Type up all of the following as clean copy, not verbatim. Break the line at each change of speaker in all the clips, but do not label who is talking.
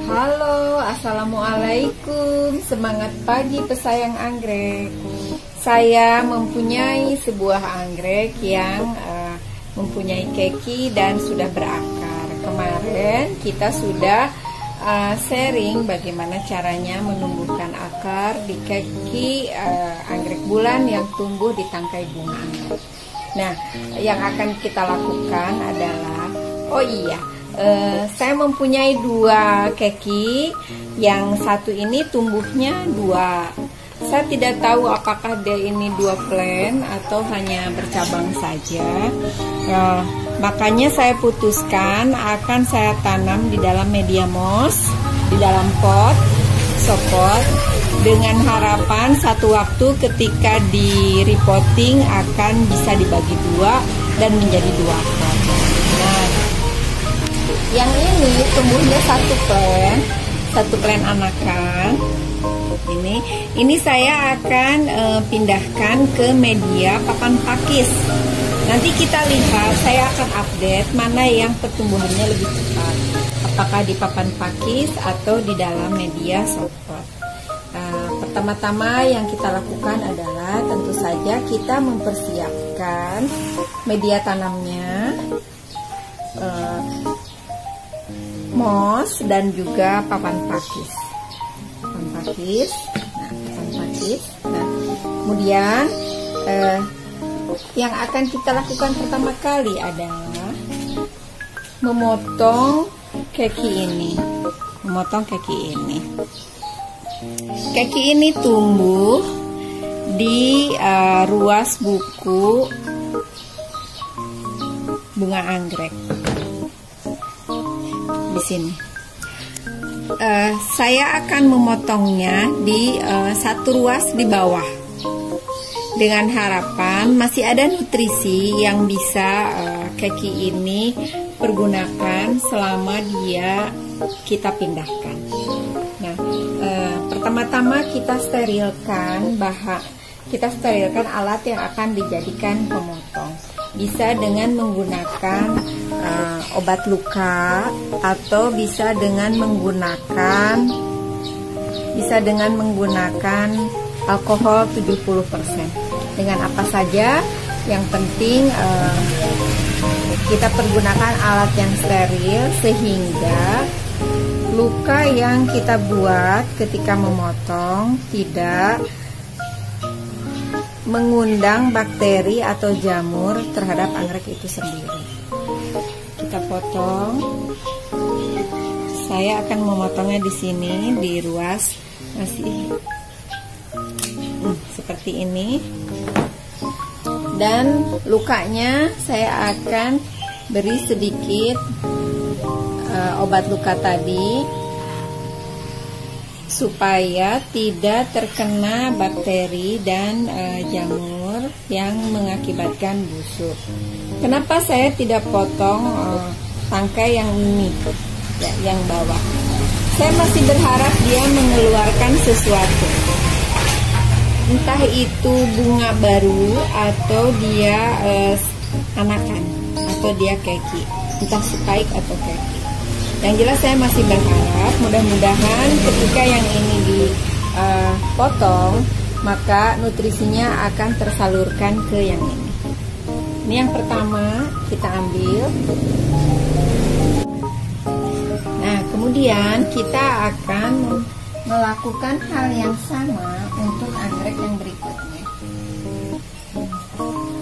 Halo, assalamualaikum. Semangat pagi pesayang anggrek. Saya mempunyai sebuah anggrek yang mempunyai keki dan sudah berakar. Kemarin kita sudah sharing bagaimana caranya menumbuhkan akar di keki anggrek bulan yang tumbuh di tangkai bunga anggrek. Nah, yang akan kita lakukan adalah, saya mempunyai dua keki. Yang satu ini tumbuhnya dua. Saya tidak tahu apakah dia ini dua plant atau hanya bercabang saja. Makanya saya putuskan akan saya tanam di dalam media moss, di dalam pot, sopot, dengan harapan satu waktu ketika di repotting akan bisa dibagi dua dan menjadi dua pot. Nah, yang ini tumbuhnya satu plant anakan. Ini saya akan pindahkan ke media papan pakis. Nanti kita lihat, saya akan update mana yang pertumbuhannya lebih cepat, apakah di papan pakis atau di dalam media softpot. Pertama-tama yang kita lakukan adalah tentu saja kita mempersiapkan media tanamnya, moss dan juga papan pakis. Nah, kemudian yang akan kita lakukan pertama kali adalah memotong keki ini. Keki ini tumbuh di ruas buku bunga anggrek. Di sini. Saya akan memotongnya di satu ruas di bawah, dengan harapan masih ada nutrisi yang bisa keki ini pergunakan selama kita pindahkan. Nah, pertama-tama kita sterilkan alat yang akan dijadikan pemotong. Bisa dengan menggunakan obat luka atau bisa dengan menggunakan alkohol 70%. Dengan apa saja, yang penting kita pergunakan alat yang steril sehingga luka yang kita buat ketika memotong tidak mengundang bakteri atau jamur terhadap anggrek itu sendiri. Kita potong. Saya akan memotongnya di sini di ruas masih seperti ini. Dan lukanya saya akan beri sedikit obat luka tadi supaya tidak terkena bakteri dan jamur yang mengakibatkan busuk. Kenapa saya tidak potong tangkai yang ini, ya, yang bawah? Saya masih berharap dia mengeluarkan sesuatu. Entah itu bunga baru atau dia anakan atau dia keki, entah spike atau keki. Yang jelas saya masih berharap mudah-mudahan ketika yang ini dipotong maka nutrisinya akan tersalurkan ke yang ini. Ini yang pertama kita ambil. Nah, kemudian kita akan melakukan hal yang sama untuk anggrek yang berikutnya.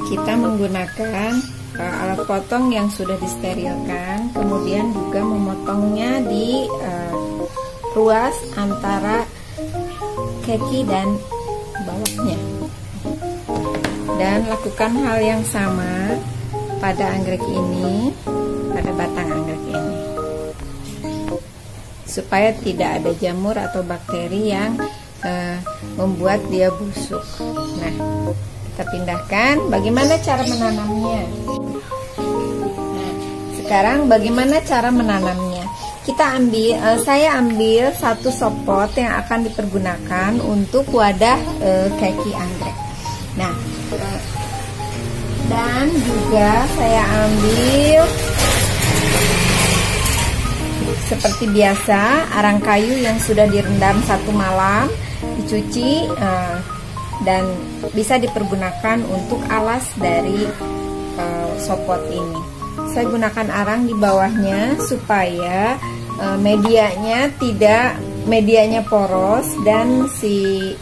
Kita menggunakan alat potong yang sudah disterilkan, kemudian juga memotongnya di ruas antara keki dan bawahnya. Dan lakukan hal yang sama pada anggrek ini, pada batang anggrek ini, supaya tidak ada jamur atau bakteri yang membuat dia busuk. Nah, kita pindahkan. Bagaimana cara menanamnya? Nah, sekarang bagaimana cara menanamnya? Saya ambil satu sopot yang akan dipergunakan untuk wadah keki anggrek. Nah, dan juga saya ambil seperti biasa, arang kayu yang sudah direndam 1 malam dicuci dan bisa dipergunakan untuk alas dari sopot ini. Saya gunakan arang di bawahnya supaya medianya poros dan si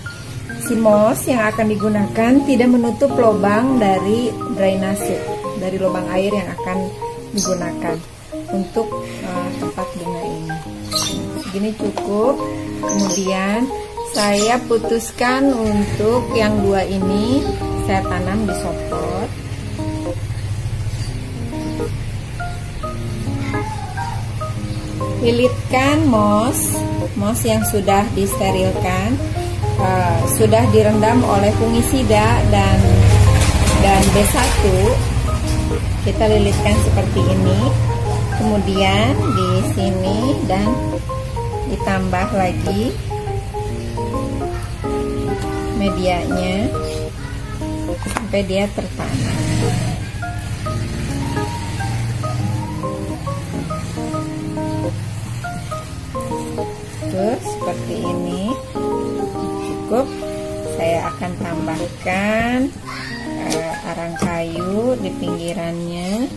mos yang akan digunakan tidak menutup lubang dari drainase, dari lubang air yang akan digunakan untuk tempat bunga ini. Segini cukup. Kemudian saya putuskan untuk yang 2 ini saya tanam di sopot. Lilitkan mos yang sudah disterilkan, sudah direndam oleh fungisida dan B1. Kita lilitkan seperti ini. Kemudian di sini dan ditambah lagi medianya sampai dia tertanam. Terus seperti ini cukup. Saya akan tambahkan arang kayu di pinggirannya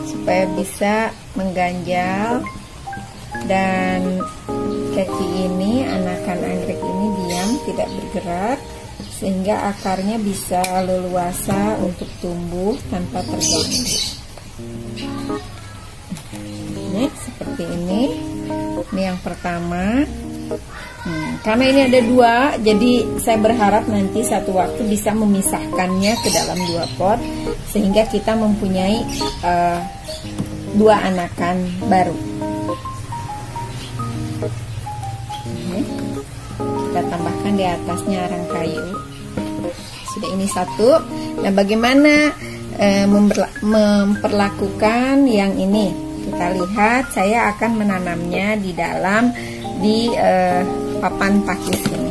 supaya bisa mengganjal, dan keki ini, anakan anggrek ini diam, tidak bergerak, sehingga akarnya bisa leluasa untuk tumbuh tanpa terganggu. Ini seperti ini. Ini yang pertama. Karena ini ada 2, jadi saya berharap nanti satu waktu bisa memisahkannya ke dalam 2 pot, sehingga kita mempunyai 2 anakan baru. Kita tambahkan di atasnya arang kayu. Sudah ini 1. Nah, bagaimana memperlakukan yang ini? Kita lihat, saya akan menanamnya di dalam papan pakis ini.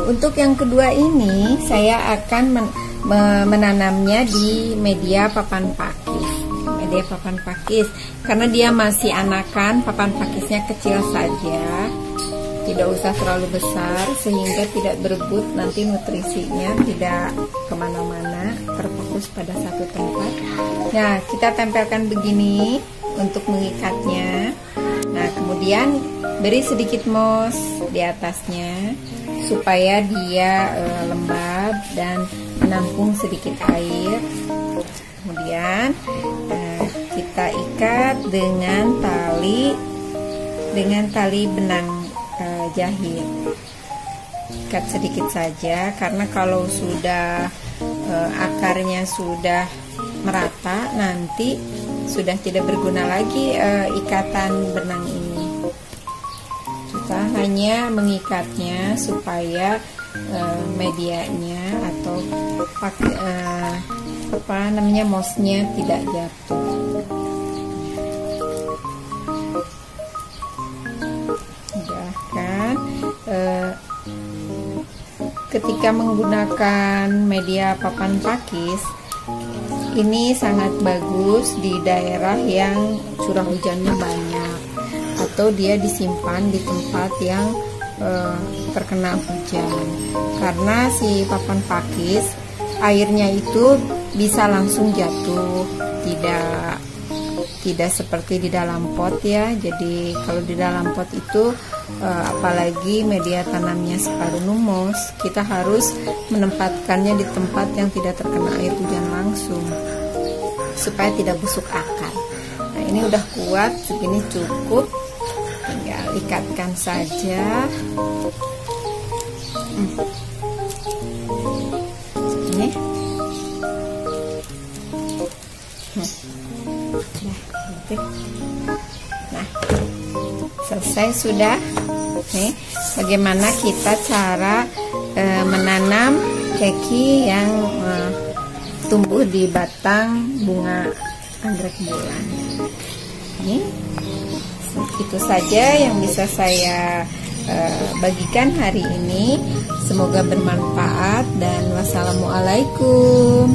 Untuk yang kedua ini saya akan menanamnya di media papan pakis. Karena dia masih anakan, papan pakisnya kecil saja, tidak usah terlalu besar sehingga tidak berebut, nanti nutrisinya tidak kemana-mana, terfokus pada satu tempat. Nah, kita tempelkan begini untuk mengikatnya. Nah, kemudian beri sedikit mos di atasnya supaya dia lembab dan menampung sedikit air. Kemudian kita ikat dengan tali benang jahit. Ikat sedikit saja, karena kalau sudah akarnya sudah merata, nanti sudah tidak berguna lagi ikatan benang ini. Kita hanya mengikatnya supaya medianya atau mosnya tidak jatuh. Udah kan? Ketika menggunakan media papan pakis, ini sangat bagus di daerah yang curah hujannya banyak, atau dia disimpan di tempat yang terkena hujan. Karena si papan pakis, airnya itu bisa langsung jatuh, tidak seperti di dalam pot ya. Jadi kalau di dalam pot itu apalagi media tanamnya Scleronumos, kita harus menempatkannya di tempat yang tidak terkena air hujan langsung supaya tidak busuk akar. Nah, ini udah kuat, segini cukup, tinggal ikatkan saja. Segini. Nah, selesai sudah. Nih, bagaimana kita cara menanam keki yang tumbuh di batang bunga anggrek bulan. Ini itu saja yang bisa saya bagikan hari ini. Semoga bermanfaat dan wassalamualaikum.